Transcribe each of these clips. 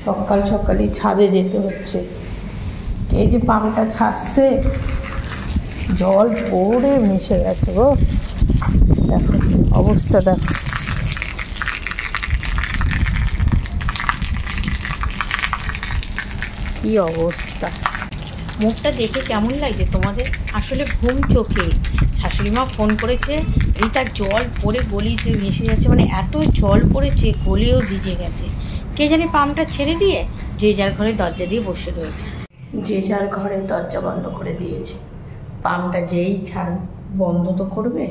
সকাল সকালই ছাদে যেতে হচ্ছে। এই যে পাম্পটা ছাড়ছে, জল পড়ে মিশে গেছে গো। দেখো অবস্থা, দেখো কি অবস্থা। মুখটা দেখে কেমন লাগছে তোমাদের? আসলে ঘুম চোখে শাশুড়ি মা ফোন করেছে, এইটা জল পড়ে গলিতে ভেসে যাচ্ছে, মানে এত জল পড়েছে গলিও ভিজে গেছে। কে জানি পাম্পটা ছেড়ে দিয়ে যে যার ঘরে দরজা দিয়ে বসে রয়েছে, যে যার ঘরে দরজা বন্ধ করে দিয়েছে। পাম্পটা যেই ছাড় বন্ধ তো করবে।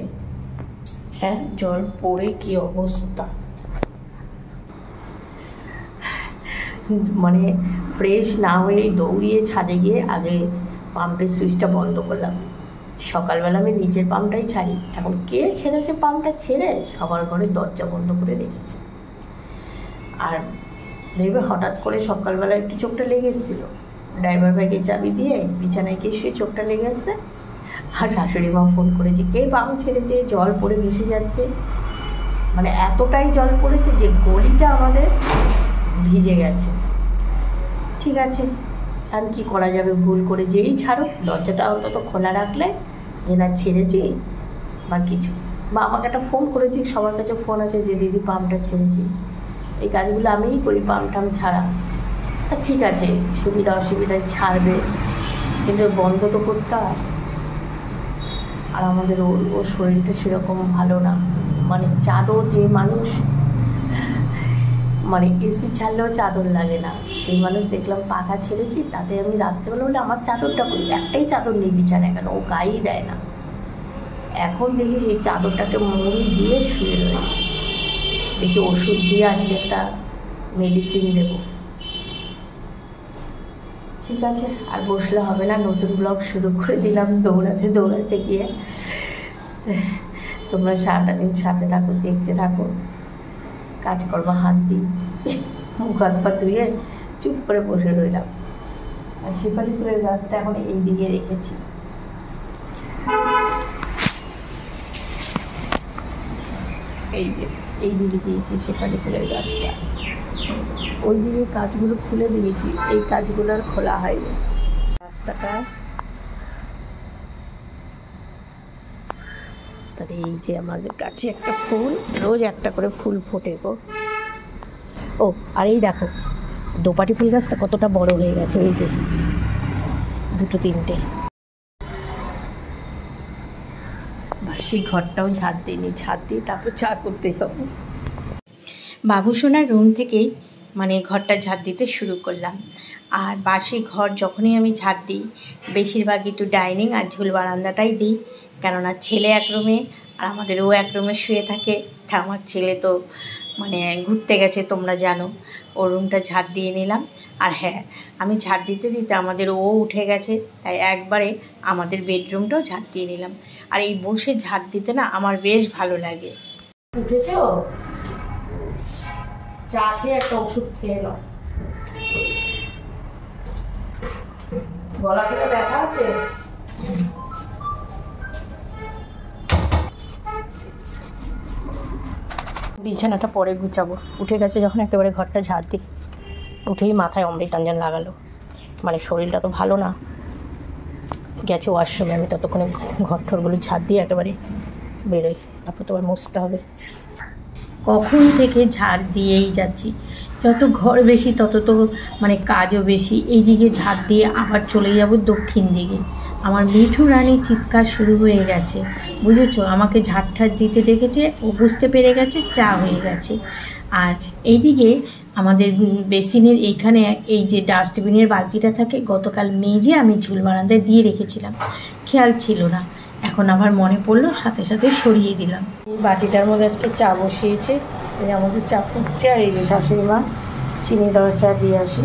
হ্যাঁ, জল পড়ে কি অবস্থা, মানে ফ্রেশ না হয়েই দৌড়িয়ে ছাদে গিয়ে আগে পাম্পের সুইচটা বন্ধ করলাম। সকালবেলা আমি নিচের পাম্পটাই ছাড়ি, এখন কে ছেড়েছে পাম্পটা ছেড়ে সবার ঘরে দরজা বন্ধ করে রেখেছে। আর দেখবে হঠাৎ করে সকালবেলা একটু চোখটা লেগে এসেছিলো, ড্রাইভার ভাইকে চাবি দিয়ে বিছানায় গিয়ে শুয়ে চোখটা লেগে এসছে। আর শাশুড়ি মা ফোন করেছে, কে পাম্প ছেড়েছে, জল পড়ে ভেসে যাচ্ছে। মানে এতটাই জল পড়েছে যে গলিটা আমাদের ভিজে গেছে। ঠিক আছে, আর কি করা যাবে, ভুল করে যেই ছাড়ুক দরজাটা অন্তত খোলা রাখলে যে না ছেড়েছি বা কিছু, বা আমাকে একটা ফোন করে দিই, সবার কাছে ফোন আছে যে দিদি পাম্পটা ছেড়েছি। এই কাজগুলো আমিই করি, পাম্প টাম্প ছাড়া। তা ঠিক আছে, সুবিধা অসুবিধায় ছাড়বে, কিন্তু বন্ধ তো করতে হয়। আর আমাদের ওর শরীরটা সেরকম ভালো না, মানে চাদর, যে মানুষ মানে এসি ছাড়লেও চাদর লাগে না সেই মানুষ দেখলাম পাখা ছেড়েছি, তাতে আমি রাত্রেবেলা বলে আমার চাদরটা করি, একটাই চাদর নেই বিছানায়, কেন ও গায়েই দেয় না। এখন দেখি সেই চাদরটাকে মুড়ি দিয়ে শুয়ে রয়েছে। দেখি ওষুধ দিয়ে আজকে একটা মেডিসিন দেব। ঠিক আছে, আর বসলে হবে না, নতুন ব্লগ শুরু করে দিলাম দৌড়াতে দৌড়াতে গিয়ে। তোমরা সারাটা দিন সাথে থাকো, দেখতে থাকো, কাজকর্ম হাত দিই, মুখ হাত পা ধুয়ে চুপ করে বসে রইলাম। আর শেফালি ফুলের গাছটা এখন এই দিকে রেখেছি। এই যে এই দিকে দিয়েছি শেফালি ফুলের গাছটা, ওই দিকে কাজগুলো খুলে দিয়েছি, এই কাজগুলো আর খোলা হয়নি। রাস্তাটা তার এই যে আমাদের কাছে একটা ফুল, রোজ একটা করে ফুল ফোটে গো। ও আর এই দেখো দোপাটি ফুল গাছটা কতটা বড় হয়ে গেছে, এই যে দুটো তিনটে। বাসি ঘরটাও ঝাড় দিইনি, ঝাড় দিয়ে তারপর চা করতে যাবো। বাবুসোনার রুম থেকেই মানে ঘরটা ঝাড় দিতে শুরু করলাম। আর বাসি ঘর যখনই আমি ঝাড় দিই বেশিরভাগ একটু ডাইনিং আর ঝুল বারান্দাটাই দিই, কেননা ছেলে এক রুমে আর আমাদের ও এক রুমে শুয়ে থাকে। তা আমার ছেলে তো মানে ঘুরতে গেছে তোমরা জানো, ওর রুমটা ঝাড় দিয়ে নিলাম। আর হ্যাঁ, আমি ঝাড় দিতে দিতে আমাদের ও উঠে গেছে, তাই একবারে আমাদের বেডরুমটাও ঝাড় দিয়ে নিলাম। আর এই বসে ঝাড় দিতে না আমার বেশ ভালো লাগে। উঠেছ, চা খেয়ে একটা ওষুধ খেয়ে নাও। গলা কেটে ব্যথা আছে? বিছানাটা পরে গুছাবো, উঠে গেছে যখন একেবারে ঘরটা ঝাড় দিই। উঠেই মাথায় অমৃতাঞ্জন লাগালো, মানে শরীরটা তো ভালো না, গেছে ওয়াশরুমে। আমি ততক্ষণে ঘর ঠরগুলো ঝাড় দিয়ে একেবারে বেরোই, তারপর তো আবার মুছতে হবে। কখন থেকে ঝাড় দিয়েই যাচ্ছি, যত ঘর বেশি তত তো মানে কাজও বেশি। এই দিকে ঝাড় দিয়ে আবার চলে যাব দক্ষিণ দিকে। আমার মিঠু রানী চিৎকার শুরু হয়ে গেছে, বুঝেছো? আমাকে ঝাড় ঠাড় দিতে দেখেছে, ও বুঝতে পেরে গেছে চা হয়ে গেছে। আর এইদিকে আমাদের বেসিনের এইখানে এই যে ডাস্টবিনের বালতিটা থাকে, গতকাল মেজে আমি ঝুল বারান্দায় দিয়ে রেখেছিলাম, খেয়াল ছিল না, এখন আবার মনে পড়লো, সাথে সাথে সরিয়ে দিলাম। এই বাটিটার মধ্যে আজকে চা বসিয়েছে, এই আমাদের চা ফুটছে। আর এই যে শাশুড়ি মা চিনি দেওয়া চা দিয়ে আসি।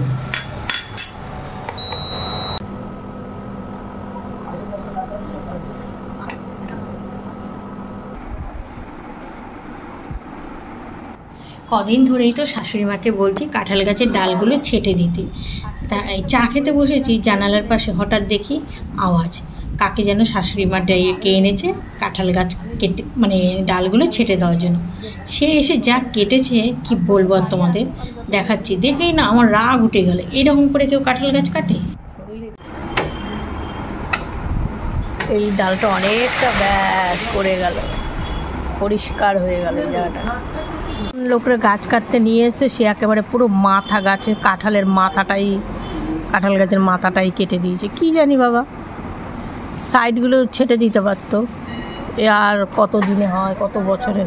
কদিন ধরেই তো শাশুড়ি মাকে বলছি কাঁঠাল গাছের ডালগুলো ছেটে দিতে। তা এই চা খেতে বসেছি, জানালার পাশে হঠাৎ দেখি আওয়াজ, কাকে যেন শাশুড়ি মা ডেকে এনেছে কাঁঠাল গাছ কেটে মানে ডালগুলো ছেটে দেওয়ার জন্য। সে এসে যা কেটেছে কি বলবো আর তোমাদের, দেখাচ্ছি, দেখেই না আমার রাগ উঠে গেল। এরকম করে কেউ কাঁঠাল গাছ কাটে? এই ডালটা অনেকটা ব্যাস করে গেল, পরিষ্কার হয়ে গেল জায়গাটা। লোকরা গাছ কাটতে নিয়ে এসে সে একেবারে পুরো মাথা গাছের কাঁঠাল গাছের মাথাটাই কেটে দিয়েছে। কি জানি বাবা, সাইডগুলো ছেটে দিতে পারতো। এ আর কত দিনে হয়, কত বছরে।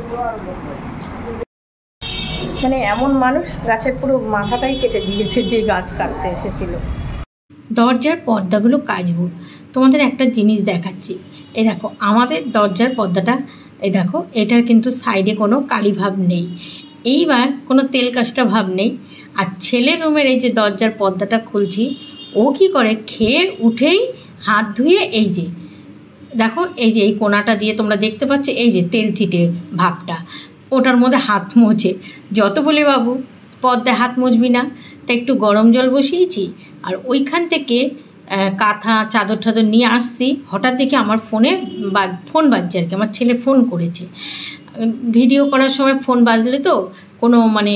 মানে এমন মানুষ গাছের পুরো মাথাটাই কেটে দিয়েছে যে গাছ কাটতে এসেছিল। দরজার পর্দাগুলো কাচবো, তোমাদের একটা জিনিস দেখাচ্ছি। এই দেখো আমাদের দরজার পর্দাটা, এই দেখো এটার কিন্তু সাইডে কোনো কালি ভাব নেই, এইবার কোনো তেল কাজটা ভাব নেই। আর ছেলের রুমের এই যে দরজার পর্দাটা খুলছি, ও কি করে খেয়ে উঠেই হাত ধুয়ে এই যে দেখো এই যে এই কোনাটা দিয়ে তোমরা দেখতে পাচ্ছ এই যে তেল চিটে ভাবটা, ওটার মধ্যে হাত মোছে। যত বলে বাবু পর্দায় হাত মুছবি না, তা একটু গরম জল বসিয়েছি আর ওইখান থেকে কাঁথা চাদর টাদর নিয়ে আসছি। হঠাৎ দেখে আমার ফোন বাজছে আর কি, আমার ছেলে ফোন করেছে। ভিডিও করার সময় ফোন বাজলে তো কোনো মানে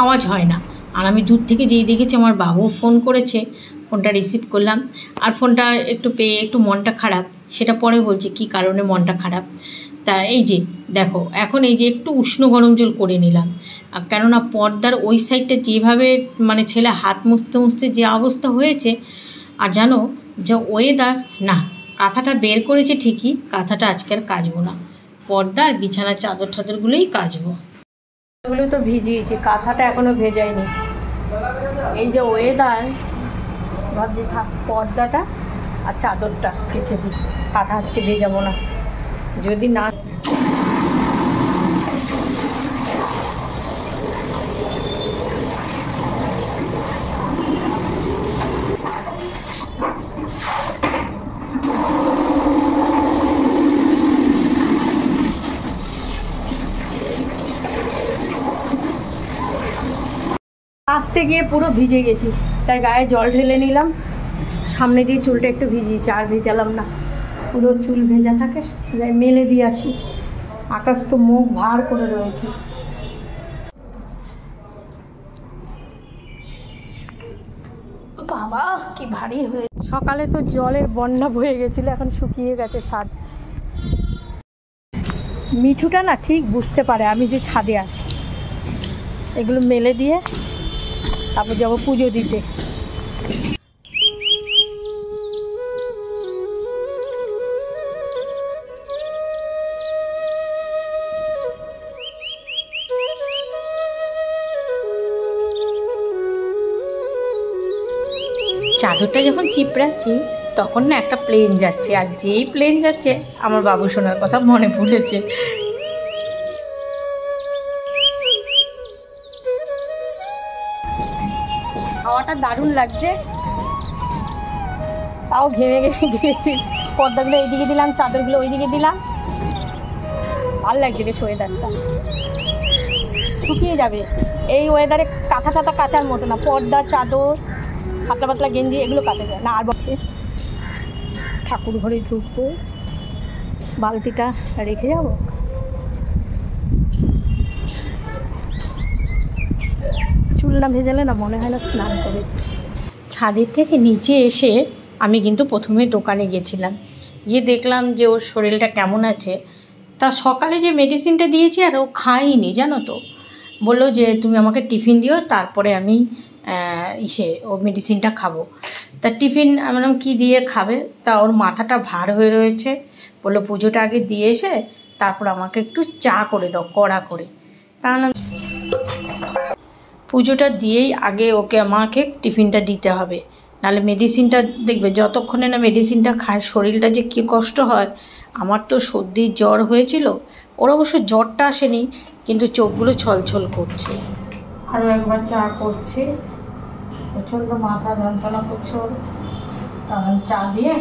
আওয়াজ হয় না, আর আমি দূর থেকে যেই দেখেছি আমার বাবু ফোন করেছে, ফোনটা রিসিভ করলাম। আর ফোনটা একটু পেয়ে একটু মনটা খারাপ, সেটা পরে বলছি কী কারণে মনটা খারাপ। তা এই যে দেখো এখন এই যে একটু উষ্ণ গরম জল করে নিলাম, কেননা পর্দার ওই সাইডটা যেভাবে মানে ছেলে হাত মুছতে মুছতে যে অবস্থা হয়েছে। আর জানো যে ওয়েদার না, কাঁথাটা বের করেছে ঠিকই, কাঁথাটা আজকে আর কাচবো না, পর্দার বিছানার চাদর টাদরগুলোই কাচবো। এগুলো তো ভিজিয়েছি, কাঁথাটা এখনো ভেজাইনি। এই যে ওয়েদার, ভাবছি থাক পর্দাটা আর চাদরটা কেচে দিই, কাঁথা আজকে ভেজাবো না। যদি না আসতে গিয়ে পুরো ভিজে গেছি, তাই গায়ে জল ঢেলে নিলাম, সামনে দিয়ে চুলটা একটু ভিজিয়েছি, আর ভেজালাম না। পুরো চুল ভেজা থাকে, যাই মেলে দিয়ে আসি। আকাশ তো মুখ ভার করে রয়েছে। বাবা কি ভারী হয়ে, সকালে তো জলের বন্যা বয়ে গেছিলো, এখন শুকিয়ে গেছে ছাদ। মিঠুটা না ঠিক বুঝতে পারে আমি যে ছাদে আসি। এগুলো মেলে দিয়ে তারপর যাবো পুজো দিতে। চাদরটা যখন চিপড়াচ্ছি তখন না একটা প্লেন যাচ্ছে, আর যেই প্লেন যাচ্ছে আমার বাবু শোনার কথা মনে পড়েছে। হাওয়াটা দারুণ লাগছে, তাও ঘেমে গেছি। পর্দাগুলো এইদিকে দিলাম, চাদরগুলো ওইদিকে দিলাম, ভালো লাগছে বেশ ওয়েদারটা। শুকিয়ে যাবে এই ওয়েদারে, কাঁথা টাথা কাচার মতো না, পর্দা চাদর পাতলা পাতলা গেঞ্জি এগুলো কাচা যায় না। আর বলছে ঠাকুর ঘরে ঢুকবো, বালতিটা রেখে যাব। চুল না ভেজালে না মনে হয় না স্নান করেছি। ছাদের থেকে নিচে এসে আমি কিন্তু প্রথমে দোকানে গেছিলাম, গিয়ে দেখলাম যে ওর শরীরটা কেমন আছে। তা সকালে যে মেডিসিনটা দিয়েছি আর ও খাইনি জানো তো, বললো যে তুমি আমাকে টিফিন দিও, তারপরে আমি ও মেডিসিনটা খাবো। তা টিফিন আমি বললাম কী দিয়ে খাবে, তা ওর মাথাটা ভার হয়ে রয়েছে, বললো পুজোটা আগে দিয়ে এসে তারপর আমাকে একটু চা করে দাও কড়া করে। তাহলে পুজোটা দিয়েই আগে আমাকে টিফিনটা দিতে হবে, নাহলে মেডিসিনটা দেখবে যতক্ষণে না মেডিসিনটা খায় শরীরটা যে কী কষ্ট হয়। আমার তো সর্দি জ্বর হয়েছিল, ওর অবশ্য জ্বরটা আসেনি, কিন্তু চোখগুলো ছলছল করছে। আরও একবার চা করছি, প্রচণ্ড মাথা যন্ত্রণা করছে ওর, কারণ চা দিয়ে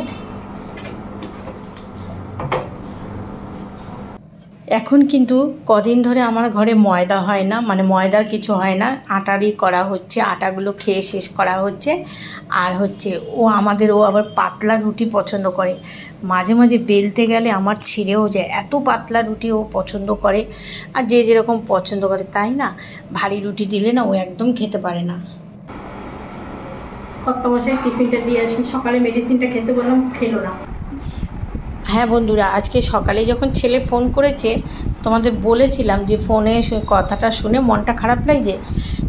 এখন কিন্তু কদিন ধরে আমার ঘরে ময়দা হয় না, মানে ময়দার কিছু হয় না, আটারই করা হচ্ছে, আটাগুলো খেয়ে শেষ করা হচ্ছে। আর হচ্ছে ও আবার পাতলা রুটি পছন্দ করে, মাঝে মাঝে বেলতে গেলে আমার ছিঁড়েও যায়, এত পাতলা রুটি ও পছন্দ করে। আর যে যেরকম পছন্দ করে তাই না, ভারী রুটি দিলে না ও একদম খেতে পারে না। কর্তামশাই টিফিনটা দিয়ে আসি, সকালে মেডিসিনটা খেতে বললাম, খেলো না। হ্যাঁ বন্ধুরা, আজকে সকালে যখন ছেলে ফোন করেছে, তোমাদের বলেছিলাম যে ফোনে কথাটা শুনে মনটা খারাপ লাগছে,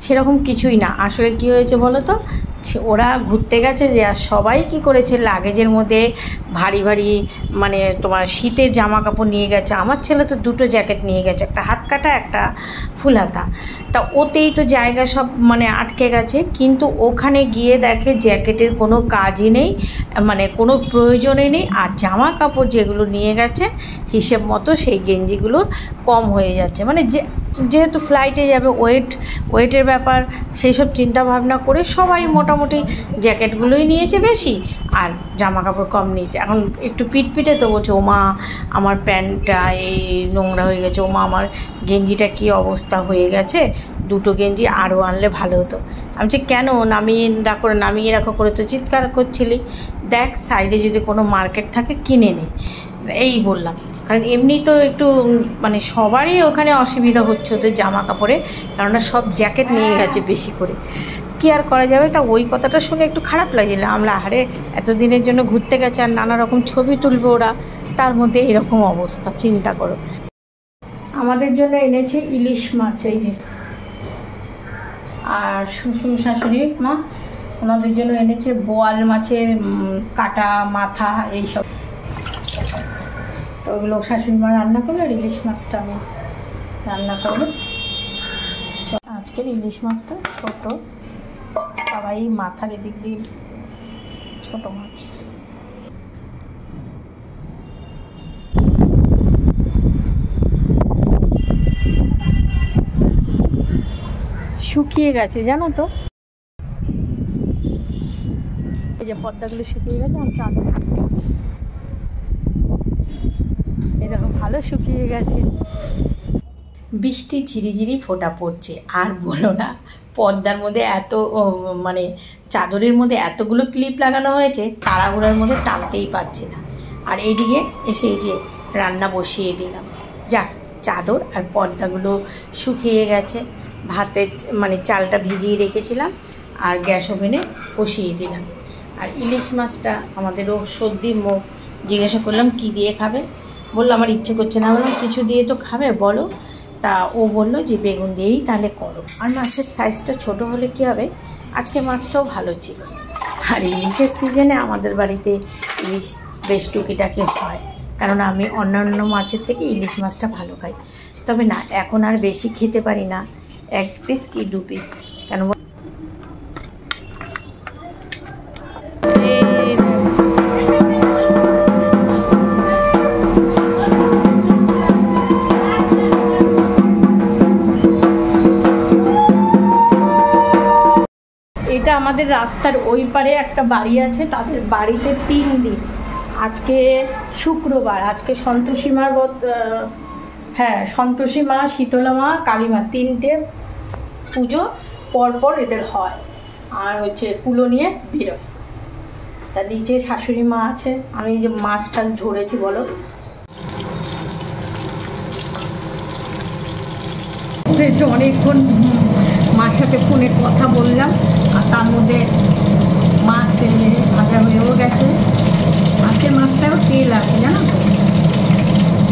সেরকম কিছুই না। আসলে কি হয়েছে বলো তো, ওরা ঘুরতে গেছে যে, আর সবাই কি করেছে, লাগেজের মধ্যে ভারী ভারী মানে তোমার শীতের জামা কাপড় নিয়ে গেছে। আমার ছেলে তো দুটো জ্যাকেট নিয়ে গেছে, একটা হাত কাটা একটা ফুল হাতা। তা ওতেই তো জায়গা সব মানে আটকে গেছে। কিন্তু ওখানে গিয়ে দেখে জ্যাকেটের কোনো কাজই নেই, মানে কোনো প্রয়োজনই নেই। আর জামা কাপড় যেগুলো নিয়ে গেছে হিসেব মতো সেই গেঞ্জিগুলো কম হয়ে যাচ্ছে, মানে যেহেতু ফ্লাইটে যাবে, ওয়েটের ব্যাপার, সেই সব চিন্তাভাবনা করে সবাই মোটামুটি জ্যাকেটগুলোই নিয়েছে বেশি, আর জামা কাপড় কম নিয়েছে। এখন একটু পিটপিটে তো বলছে, ওমা আমার প্যান্টটা এই নোংরা হয়ে গেছে, ওমা আমার গেঞ্জিটা কি অবস্থা হয়ে গেছে, দুটো গেঞ্জি আরও আনলে ভালো হতো। আমি বলছি কেন, নামিয়ে রাখো করে তো চিৎকার করছিলি, দেখ সাইডে যদি কোনো মার্কেট থাকে কিনে নে, এই বললাম। কারণ এমনি তো একটু মানে সবারই ওখানে অসুবিধা হচ্ছে ওদের জামা কাপড়ে, কেননা সব জ্যাকেট নিয়ে গেছে বেশি করে, কী আর করা যাবে। তা ওই কথাটা শুনে একটু খারাপ লাগছিল, আমরা আরে এতদিনের জন্য ঘুরতে গেছে আর নানা রকম ছবি তুলবে ওরা, তার মধ্যে এরকম অবস্থা, চিন্তা করো। আমাদের জন্য এনেছে ইলিশ মাছ, এই যে, আর শ্বশুর শাশুড়ি মা ওনাদের জন্য এনেছে বোয়াল মাছের কাটা মাথা এইসব। তো ওগুলো শাশুড়ি মা রান্না করলো, আর ইলিশ মাছটা আমি রান্না করবো। আজকের ইলিশ মাছটা ছোটো, সবাই মাথার এদিক দিয়ে ছোটো মাছ। শুকিয়ে গেছে জানো তো, এই যে পদ্মাগুলো শুকিয়ে গেছে। আমি চাদর, এই দেখো ভালো শুকিয়ে গেছে। বৃষ্টি ঝিরিঝিরি ফোঁটা পড়ছে, আর বলো না, পর্দার মধ্যে এত মানে চাদরের মধ্যে এতগুলো ক্লিপ লাগানো হয়েছে, তাড়াহুড়ার মধ্যে টানতেই পারছি না। আর এইদিকে এসে এই যে রান্না বসিয়ে দিলাম, যাক চাদর আর পর্দাগুলো শুকিয়ে গেছে। ভাতের মানে চালটা ভিজিয়ে রেখেছিলাম, আর গ্যাস ওভেনে বসিয়ে দিলাম। আর ইলিশ মাছটা আমাদেরও সর্দির মুখ, জিজ্ঞাসা করলাম কি দিয়ে খাবে, বললো আমার ইচ্ছে করছে না। বললাম কিছু দিয়ে তো খাবে বলো, তা ও বললো যে বেগুন দিয়েই তাহলে করো। আর মাছের সাইজটা ছোট হলে কী হবে, আজকে মাছটাও ভালো ছিল। আর ইলিশের সিজনে আমাদের বাড়িতে ইলিশ বেশ টুকিটাকি হয়, কারণ আমি অন্যান্য মাছের থেকে ইলিশ মাছটা ভালো খাই। তবে না, এখন আর বেশি খেতে পারি না, 1 পিস কি 2 পিস, কেন এটা আমাদের রাস্তার ওই পারে একটা বাড়ি আছে, তাদের বাড়িতে 3 দিন, আজকে শুক্রবার, আজকে সন্তোষী মার হ্যাঁ সন্তোষী মা, শীতলা মা, কালী মা, 3টে পুজো পরপর এদের হয়। আর হচ্ছে কুলো নিয়ে বেরোয়। তার নিচে শাশুড়ি মা আছে, আমি যে মাছ টাছ ঝরেছি বলো, অনেকক্ষণ মার সাথে ফোনে কথা বললাম, আর তার মধ্যে মাছ ভাজা হয়েও গেছে। আজকের মাছটাও তেল আছে জানো তো,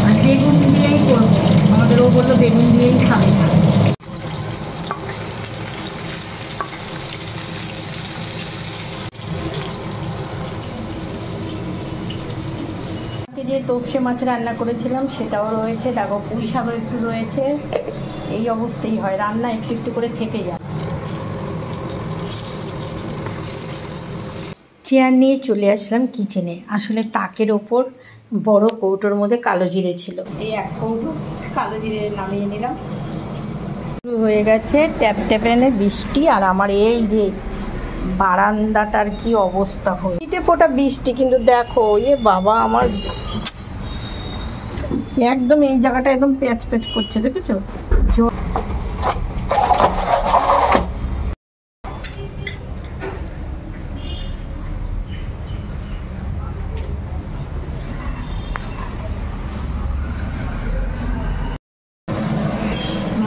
আর বেগুন দিয়েই করবো, আমাদের ও বললো বেগুন দিয়েই খাবে। যে তোপসে মাছ রান্না করেছিলাম সেটাও রয়েছে, দেখো পুঁই শাকও একটু রয়েছে। এই অবস্থাই হয়, রান্না একটু একটু করে থেকে যায়। চেয়ার নিয়ে চলে আসলাম কিচেনে। আসলে তাকের ওপর বড় কৌটোর মধ্যে কালো জিরে ছিল, এই 1 কৌটো কালো জিরে নামিয়ে নিলাম। শুরু হয়ে গেছে ট্যাপ ট্যাপেনে বৃষ্টি, আর আমার এই যে বারান্দাটার কি অবস্থা হয়ে, ছিটে ফোটা বৃষ্টি। কিন্তু দেখো এ বাবা, আমার একদম এই জায়গাটা একদম প্যাচ প্যাচ করছে, দেখেছো?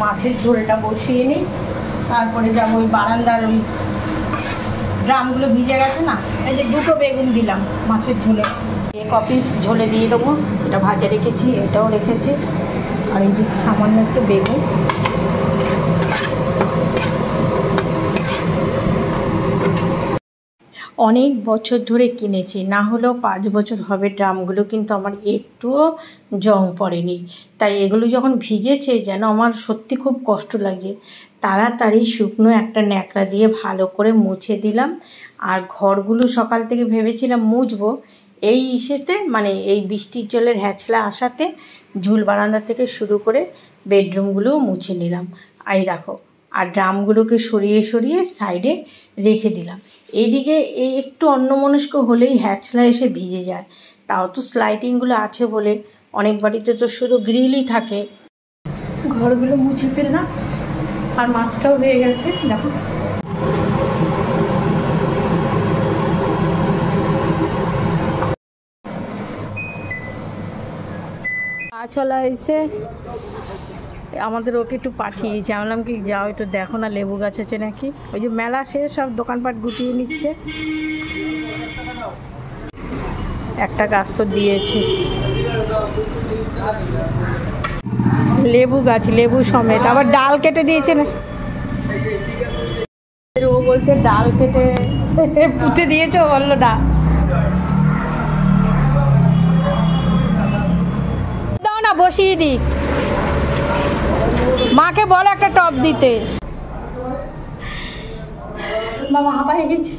মাছের ঝোলটা বসিয়ে নিই, তারপরে যাবো ওই বারান্দার ওই ড্রামগুলো ভিজে গেছে না, এই যে 2টো বেগুন দিলাম মাছের ঝোলে, 1 পিস ঝোলে দিয়ে দেবো। এটা ভাজা রেখেছি, এটাও রেখেছি, আর এই যে সামান্য একটু বেগুন। অনেক বছর ধরে কিনেছি, না হলেও 5 বছর হবে ড্রামগুলো, কিন্তু আমার একটুও জং পড়েনি। তাই এগুলো যখন ভিজেছে যেন আমার সত্যি খুব কষ্ট লাগছে। তাড়াতাড়ি শুকনো একটা ন্যাকড়া দিয়ে ভালো করে মুছে দিলাম। আর ঘরগুলো সকাল থেকে ভেবেছিলাম মুছবো, এই ইসেতে মানে এই বৃষ্টির জলের হ্যাচলা আসাতে ঝুল বারান্দা থেকে শুরু করে বেডরুমগুলোও মুছে নিলাম। এই দেখো, আর ড্রামগুলোকে সরিয়ে সরিয়ে সাইডে রেখে দিলাম। এইদিকে এই একটু অন্যমনস্ক হলেই হ্যাচলা এসে ভিজে যায়। তাও তো স্লাইডিংগুলো আছে বলে, অনেক বাড়িতে তো শুধু গ্রিলই থাকে। ঘরগুলো মুছে ফেললাম, আর মাছটাও হয়ে গেছে দেখো। চলা এসে আমাদের ওকে একটু পাঠিয়েছি, বললাম কি যাও একটু দেখো না লেবু গাছ আছে নাকি। ওই যে মেলা শেষ, সব দোকানপাট গুটিয়ে নিচ্ছে। একটা গাছ তো দিয়েছে, লেবু গাছ, লেবু সমেত, আবার ডাল কেটে দিয়েছে না। ও বলছে ডাল কেটে পুঁতে দিয়েছে, বললো ডাল দাও না, বসিয়ে দিই। মাকে বলো একটা টপ দিতে। বাবা হাঁপায়ে গেছি।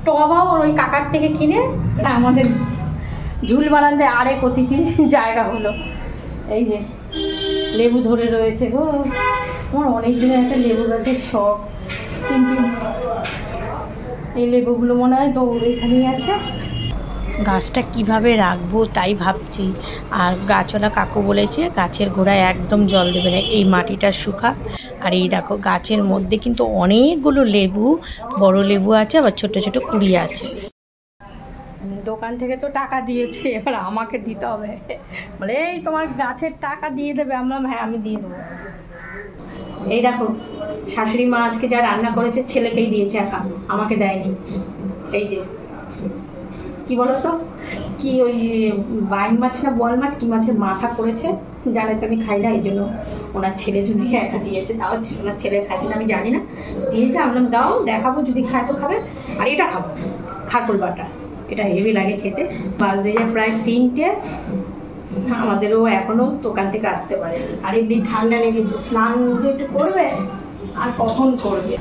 টবাও ওই কাকার থেকে কিনে আমাদের ঝুল বারান্দায় আরেক অতিথি জায়গা হলো। এই যে লেবু ধরে রয়েছে গো, আমার অনেক দিনের একটা লেবু গাছের শখ, কিন্তু এই লেবুগুলো মনে হয় তো এখানেই আছে। গাছটা কিভাবে রাখবো তাই ভাবছি। আর গাছওয়ালা কাকু বলেছে গাছের গোড়ায় একদম জল দেবে না, এই মাটিটা শুকা। আর এই দেখো গাছের মধ্যে কিন্তু অনেকগুলো লেবু, বড় লেবু আছে, আবার ছোট ছোট কুড়ি আছে। দোকান থেকে তো টাকা দিয়েছে, এবার আমাকে দিতে হবে। বলে এই তোমার গাছের টাকা দিয়ে দেবে। আমরা হ্যাঁ আমি দিয়ে দেবো। এই দেখো শাশুড়ি মা আজকে যা রান্না করেছে ছেলেকেই দিয়েছে একা, আমাকে দেয়নি। এই যে কি বলতো, কি ওই বাইন মাছ না বোয়াল মাছ, কি মাছের মাথা করেছে জানে তো, আমি খাই না, এই জন্য ওনার ছেলের জন্য একা দিয়েছে। তাও ওনার ছেলে খাই কিনা আমি জানি না, দিয়েছে। আমরা দাও দেখাবো, যদি খায় তো খাবে। আর এটা খাবো, খারকুল বাটা, এটা হেভি লাগে খেতে। বাজতে যায় প্রায় 3টে, আমাদেরও এখনও দোকান থেকে আসতে পারে। আর এমনি ঠান্ডা লেগেছে, স্নান যে একটু করবে, আর কখন করবে।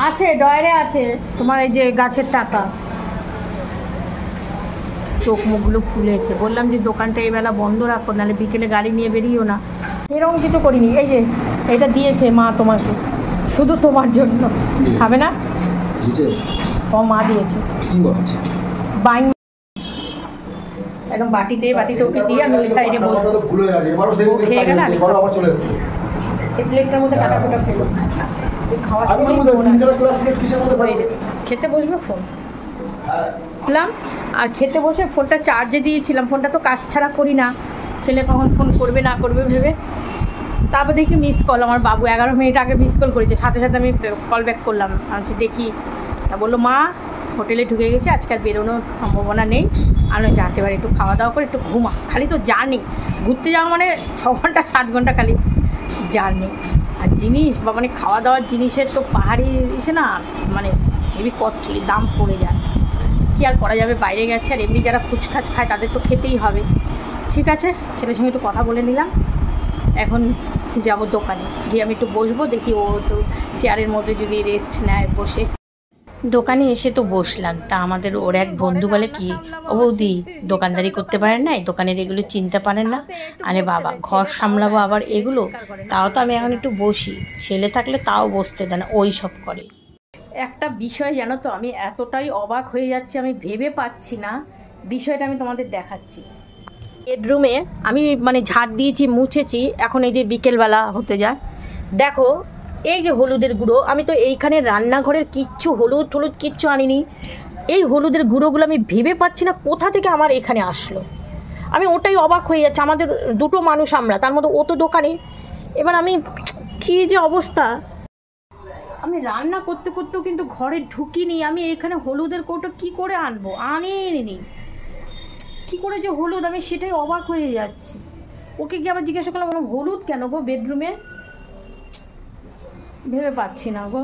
আছে ডয়ারে আছে তোমার এই যে গাছের টাকা। চোখ মুখগুলো ফুলেছে, বললাম যে দোকানটা এবেলা বন্ধ রাখো, নাহলে বিকেলে গাড়ি নিয়ে বেরিয়েও না। এরকম কিছু করিনি। এই যে এটা দিয়েছে মা তোমাকে, শুধু তোমার জন্য। খাবে না? ও মা দিয়েছে বাইন, একদম বাটিতে ওকে দিয়ে আমি ওই সাইডে বসবো। ও খেয়ে গেলে আমি এই প্লেটটার মধ্যে কাটা কুটা ফেলো। খাওয়ার সময় খেতে বসবে ফোন বললাম, আর খেতে বসে ফোনটা চার্জে দিয়েছিলাম। ফোনটা তো কাজ ছাড়া করি না, ছেলে কখন ফোন করবে না করবে ভেবে। তারপর দেখি মিস কল, আমার বাবু 11 মিনিট আগে মিস কল করেছে, সাথে সাথে আমি কল ব্যাক করলাম। আচ্ছা দেখি, তা বললো মা হোটেলে ঢুকে গেছে, আজকাল বেরোনোর সম্ভাবনা নেই। আর যাতে পারে একটু খাওয়া দাওয়া করে একটু ঘুমা। খালি তো জার্নি, ঘুরতে যাওয়া মানে 6 ঘন্টা 7 ঘন্টা খালি জার্নি। আর জিনিস বা মানে খাওয়া দাওয়ার জিনিসের তো পাহাড়ি এসে না মানে হেভি কস্টলি, দাম পড়ে যায়। কি আর করা যাবে, বাইরে গেছে। আর এমনি যারা ফুচকাচ খায় তাদের তো খেতেই হবে। ঠিক আছে, ছেলের সঙ্গে একটু কথা বলে নিলাম। এখন যাব দোকানে, গিয়ে আমি একটু বসবো, দেখি ও একটু চেয়ারের মধ্যে যদি রেস্ট নেয় বসে। দোকানে এসে তো বসলাম, তা আমাদের ওর এক বন্ধু বলে কি, ও বৌদি দোকানদারি করতে পারেন না, দোকানের এগুলো চিনতে পারেন না। আরে বাবা, ঘর সামলাবো আবার এগুলো, তাও তো আমি এখন একটু বসি। ছেলে থাকলে তাও বসতে দেয় না, ওই সব করে। একটা বিষয় জানো তো, আমি এতটাই অবাক হয়ে যাচ্ছি, আমি ভেবে পাচ্ছি না। বিষয়টা আমি তোমাদের দেখাচ্ছি। বেডরুমে আমি মানে ঝাড় দিয়েছি, মুছেছি, এখন এই যে বিকেলবেলা হতে যায়, দেখো এই যে হলুদের গুঁড়ো, আমি তো এইখানে রান্নাঘরের কিচ্ছু হলুদ টলুদ কিচ্ছু আনিনি। এই হলুদের গুঁড়োগুলো আমি ভেবে পাচ্ছি না কোথা থেকে আমার এখানে আসলো। আমি ওটাই অবাক হয়ে যাচ্ছে, আমাদের দুটো মানুষ আমরা, তার মধ্যে ও তো দোকানে। এবার আমি কী যে অবস্থা, আমি রান্না করতে করতেও কিন্তু ঘরে ঢুকিনি, আমি এখানে হলুদের কৌটো কি করে আনবো, আনিনি কি করে যে হলুদ, আমি সেটাই অবাক হয়ে যাচ্ছি। ওকে গিয়ে আবার জিজ্ঞাসা করলাম হলুদ কেন গো বেডরুমে, ভেবে পাচ্ছি না গো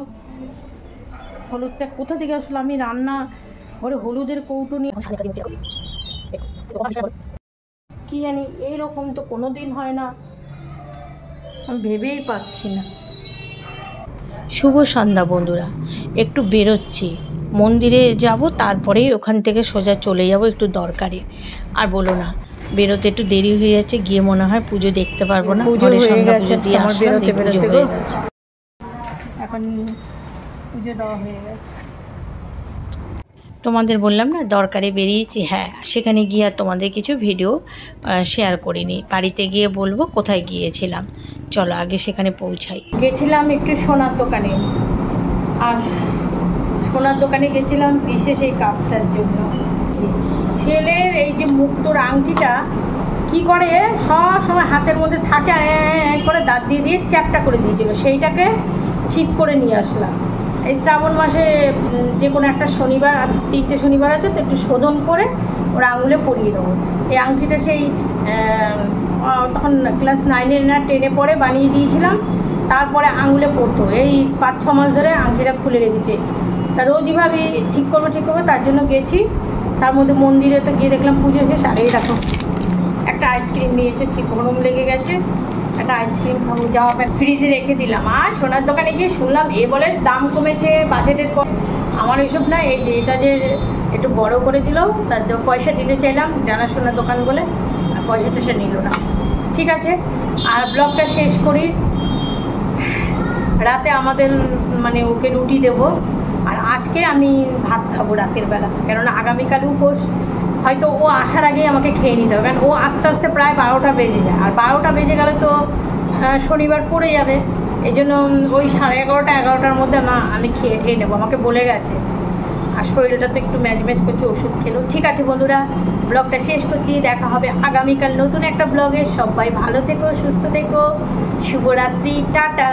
হলুদটা কোথা থেকে আসলো। আমি রান্না ঘরে হলুদের কৌটো নিয়ে কি জানি, এইরকম তো কোনো দিন হয় না, আমি ভেবেই পাচ্ছি না। শুভ সন্ধ্যা বন্ধুরা, একটু বেরোচ্ছি, মন্দিরে যাব, তারপরেই ওখান থেকে সোজা চলে যাব একটু দরকারে। আর বলো না, বেরোতে একটু দেরি হয়ে যাচ্ছে, গিয়ে মনে হয় পুজো দেখতে পারবো না। পুজো হয়ে গেছে, আমার বেরোতে বেরোতে গো এখন পুজো দেওয়া হয়ে গেছে। তোমাদের বললাম না দরকারে বেরিয়েছি, হ্যাঁ সেখানে গিয়ে আর তোমাদের কিছু ভিডিও শেয়ার করিনি, বাড়িতে গিয়ে বলবো কোথায় গিয়েছিলাম। চলো আগে সেখানে পৌঁছাই। গেছিলাম একটু সোনার দোকানে, আর সোনার দোকানে গেছিলাম বিশেষ এই কাজটার জন্য। ছেলের এই যে মুক্তোর আংটিটা কি করে সব সময় হাতের মধ্যে থাকে, করে দাঁত দিয়ে দিয়ে চ্যাপটা করে দিয়েছিল, সেইটাকে ঠিক করে নিয়ে আসলাম। এই শ্রাবণ মাসে যে কোনো একটা শনিবার, 3টে শনিবার আছে তো, একটু শোধন করে ওর আঙুলে পরিয়ে দেবো। এই আংটিটা সেই তখন ক্লাস 9 না 10 পরে বানিয়ে দিয়েছিলাম, তারপরে আঙুলে পড়তো। এই 5-6 মাস ধরে আংটিটা খুলে রেখেছে। তা রোজই ভাবি ঠিক করবো, তার জন্য গেছি। তার মধ্যে মন্দিরে তো গিয়ে দেখলাম পুজো শেষ। আর এই দেখো একটা আইসক্রিম নিয়ে এসেছি, গরম লেগে গেছে, একটা আইসক্রিম খাবো, যাওয়া ফ্রিজে রেখে দিলাম। আর সোনার দোকানে গিয়ে শুনলাম এ বলে দাম কমেছে বাজেটের পর। আমার এসব না, এই যে এটা যে একটু বড় করে দিল, তার পয়সা দিতে চাইলাম, জানাশোনার দোকান বলে, আর পয়সাটা সে নিল না। ঠিক আছে, আর ব্লগটা শেষ করি। রাতে আমাদের মানে ওকে রুটি দেবো, আর আজকে আমি ভাত খাবো রাতের বেলা, কেননা আগামীকাল উপোস। হয়তো ও আসার আগেই আমাকে খেয়ে নিতে হবে, কারণ ও আস্তে আস্তে প্রায় 12টা বেজে যায়, আর 12টা বেজে গেলে তো শনিবার পড়ে যাবে। এই জন্য ওই 11:30-11টার মধ্যে আমি খেয়ে নেবো, আমাকে বলে গেছে। আর শরীরটা তো একটু ম্যাজ করছে, ওষুধ খেলো। ঠিক আছে বন্ধুরা, ব্লগটা শেষ করছি, দেখা হবে আগামীকাল নতুন একটা ব্লগে। সবাই ভালো থেকো, সুস্থ থেকো, শুভরাত্রি, টাটা।